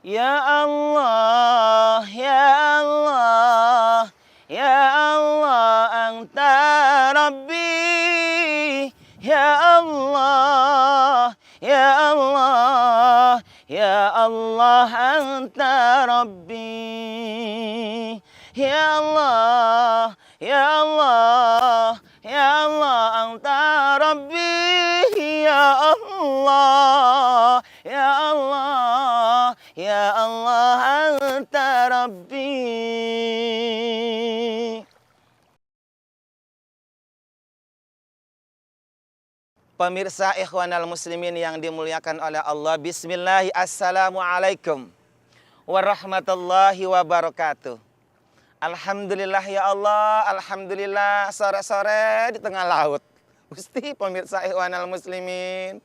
Ya Allah, ya Allah, ya Allah, anta Rabbi. Ya Allah, ya Allah, ya Allah, anta Rabbi. Ya Allah, ya Allah, ya Allah, anta Rabbi. Ya Allah, ya Allah, ya Allah, anta Rabbi. Pemirsa ikhwanal muslimin yang dimuliakan oleh Allah, bismillah, assalamualaikum warahmatullahi wabarakatuh. Alhamdulillah ya Allah, alhamdulillah sore-sore di tengah laut. Gusti pemirsa ikhwanal muslimin,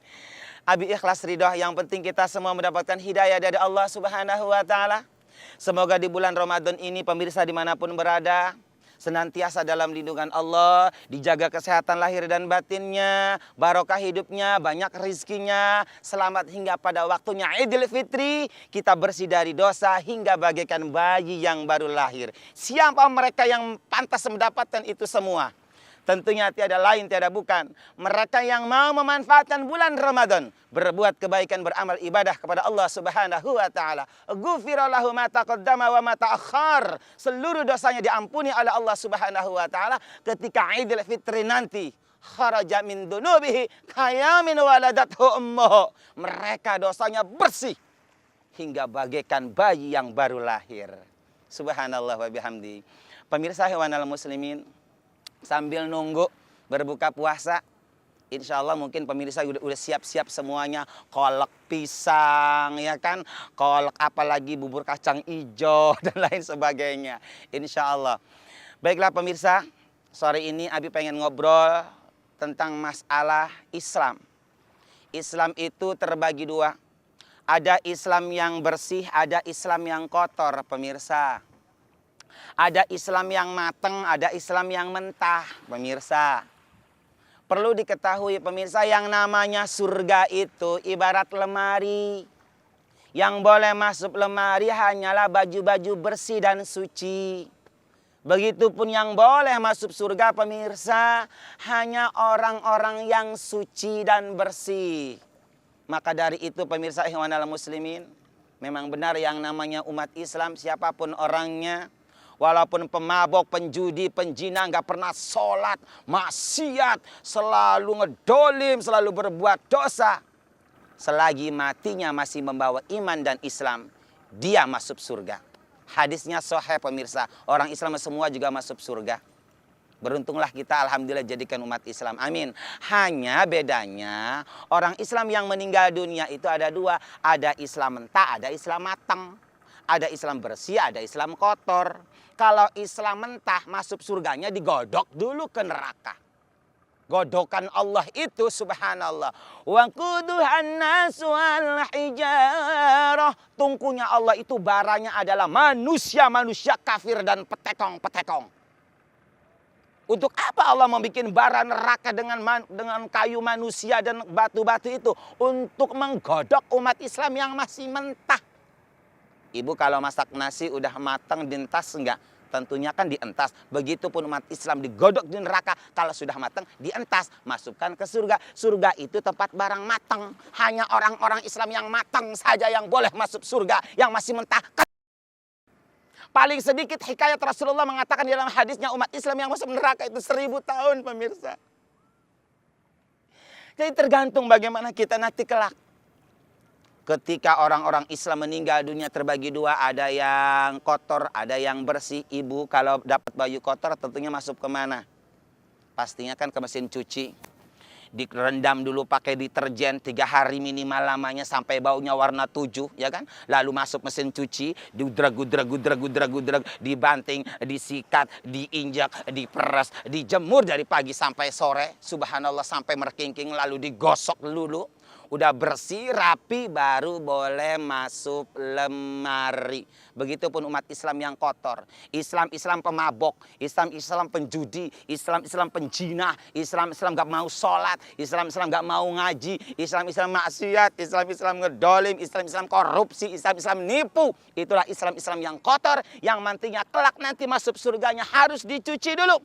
abi ikhlas ridho, yang penting kita semua mendapatkan hidayah dari Allah Subhanahu wa taala. Semoga di bulan Ramadan ini pemirsa dimanapun berada senantiasa dalam lindungan Allah, dijaga kesehatan lahir dan batinnya, barokah hidupnya, banyak rizkinya, selamat hingga pada waktunya Idul Fitri, kita bersih dari dosa hingga bagaikan bayi yang baru lahir. Siapa mereka yang pantas mendapatkan itu semua? Tentunya tiada lain, tiada bukan mereka yang mau memanfaatkan bulan Ramadan, berbuat kebaikan, beramal ibadah kepada Allah Subhanahu wa taala. Ghufira lahu ma taqaddama wa ma ta'akhkhar. Seluruh dosanya diampuni oleh Allah Subhanahu wa taala ketika Idul Fitri nanti. Kharaja min dunubihi kayamin waladathu ummuhu. Mereka dosanya bersih hingga bagaikan bayi yang baru lahir. Subhanallah wa bihamdi. Pemirsa ikhwanal muslimin, sambil nunggu berbuka puasa, insya Allah mungkin pemirsa udah siap-siap semuanya. Kolak pisang, ya kan? Kolak apalagi bubur kacang hijau dan lain sebagainya. Insya Allah. Baiklah pemirsa, sore ini Abi pengen ngobrol tentang masalah Islam. Islam itu terbagi dua. Ada Islam yang bersih, ada Islam yang kotor pemirsa. Ada Islam yang matang, ada Islam yang mentah, pemirsa. Perlu diketahui pemirsa, yang namanya surga itu ibarat lemari. Yang boleh masuk lemari hanyalah baju-baju bersih dan suci. Begitupun yang boleh masuk surga pemirsa, hanya orang-orang yang suci dan bersih. Maka dari itu pemirsa ikhwanal muslimin, memang benar yang namanya umat Islam, siapapun orangnya, walaupun pemabok, penjudi, penjina, nggak pernah sholat, maksiat, selalu ngedolim, selalu berbuat dosa, selagi matinya masih membawa iman dan Islam, dia masuk surga. Hadisnya sahih pemirsa, orang Islam semua juga masuk surga. Beruntunglah kita, alhamdulillah, jadikan umat Islam, amin. Hanya bedanya orang Islam yang meninggal dunia itu ada dua, ada Islam mentah, ada Islam matang. Ada Islam bersih, ada Islam kotor. Kalau Islam mentah, masuk surganya digodok dulu ke neraka. Godokan Allah itu subhanallah. Wa quduhan nasu wal hijarah. Tungkunya Allah itu baranya adalah manusia-manusia kafir dan petekong-petekong. Untuk apa Allah membuat bara neraka dengan kayu manusia dan batu-batu itu? Untuk menggodok umat Islam yang masih mentah. Ibu kalau masak nasi udah matang dientas enggak? Tentunya kan dientas. Begitupun umat Islam digodok di neraka. Kalau sudah matang dientas, masukkan ke surga. Surga itu tempat barang matang. Hanya orang-orang Islam yang matang saja yang boleh masuk surga. Yang masih mentah. Paling sedikit hikayat Rasulullah mengatakan dalam hadisnya, umat Islam yang masuk neraka itu 1000 tahun pemirsa. Jadi tergantung bagaimana kita nanti kelak. Ketika orang-orang Islam meninggal dunia terbagi dua, ada yang kotor, ada yang bersih. Ibu kalau dapat baju kotor tentunya masuk kemana? Pastinya kan ke mesin cuci. Direndam dulu pakai deterjen 3 hari minimal lamanya sampai baunya warna 7, ya kan? Lalu masuk mesin cuci, diudrag, dibanting, disikat, diinjak, diperas, dijemur dari pagi sampai sore. Subhanallah sampai merkingking, lalu digosok dulu. Udah bersih, rapi, baru boleh masuk lemari. Begitupun umat Islam yang kotor. Islam pemabok, Islam penjudi, Islam penjinah, Islam gak mau sholat, Islam gak mau ngaji, Islam maksiat, Islam ngedolim, Islam korupsi, Islam nipu. Itulah Islam yang kotor, yang nantinya kelak nanti masuk surganya harus dicuci dulu.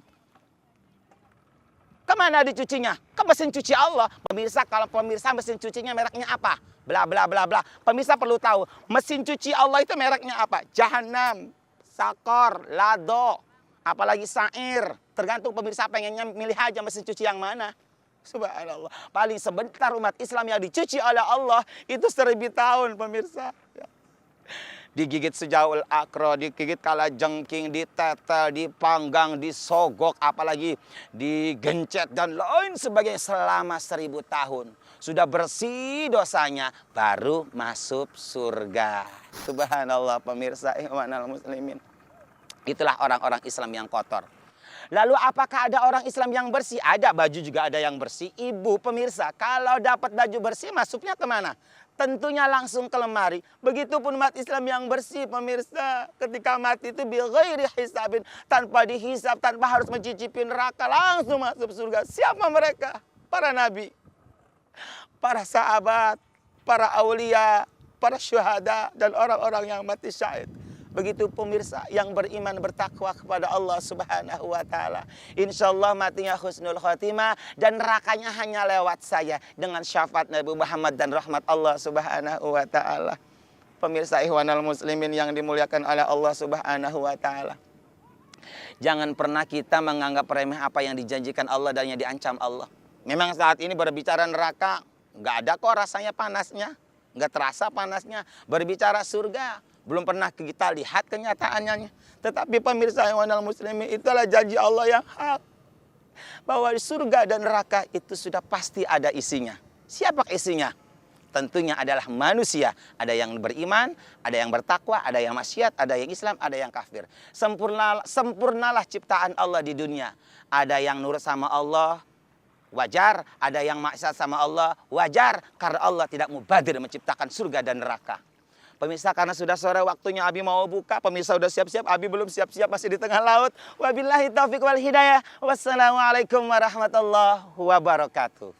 Kemana dicucinya? Ke mesin cuci Allah. Pemirsa, kalau pemirsa mesin cucinya mereknya apa? Bla bla bla bla. Pemirsa perlu tahu, mesin cuci Allah itu mereknya apa? Jahanam, Sakor, Lado, apalagi Sair. Tergantung pemirsa pengennya milih aja mesin cuci yang mana. Subhanallah. Paling sebentar umat Islam yang dicuci oleh Allah itu 1000 tahun pemirsa. Digigit sejaul akro, digigit kalajengking, ditetel, dipanggang, disogok, apalagi digencet dan lain sebagainya selama 1000 tahun. Sudah bersih dosanya, baru masuk surga. Subhanallah pemirsa, ikhwanal muslimin. Itulah orang-orang Islam yang kotor. Lalu apakah ada orang Islam yang bersih? Ada, baju juga ada yang bersih. Ibu pemirsa, kalau dapat baju bersih masuknya kemana? Tentunya langsung ke lemari. Begitupun umat Islam yang bersih pemirsa. Ketika mati itu bighairi hisabin. Tanpa dihisab, tanpa harus mencicipi neraka. Langsung masuk surga. Siapa mereka? Para nabi. Para sahabat. Para aulia. Para syuhada. Dan orang-orang yang mati syahid. Begitu pemirsa yang beriman bertakwa kepada Allah Subhanahu wa taala. Insyaallah matinya husnul khotimah dan nerakanya hanya lewat saya dengan syafaat Nabi Muhammad dan rahmat Allah Subhanahu wa taala. Pemirsa ikhwanal muslimin yang dimuliakan oleh Allah Subhanahu wa taala. Jangan pernah kita menganggap remeh apa yang dijanjikan Allah dan yang diancam Allah. Memang saat ini berbicara neraka enggak ada kok rasanya panasnya, enggak terasa panasnya. Berbicara surga belum pernah kita lihat kenyataannya. Tetapi pemirsa yang muslimin, itulah janji Allah yang hak. Bahwa di surga dan neraka itu sudah pasti ada isinya. Siapa isinya? Tentunya adalah manusia. Ada yang beriman, ada yang bertakwa, ada yang maksiat, ada yang Islam, ada yang kafir. Sempurnalah ciptaan Allah di dunia. Ada yang nurut sama Allah, wajar. Ada yang maksiat sama Allah, wajar. Karena Allah tidak mubadir menciptakan surga dan neraka. Pemirsa, karena sudah sore waktunya Abi mau buka. Pemirsa udah siap-siap, Abi belum siap-siap, masih di tengah laut. Wabillahi taufiq wal hidayah. Wassalamualaikum warahmatullahi wabarakatuh.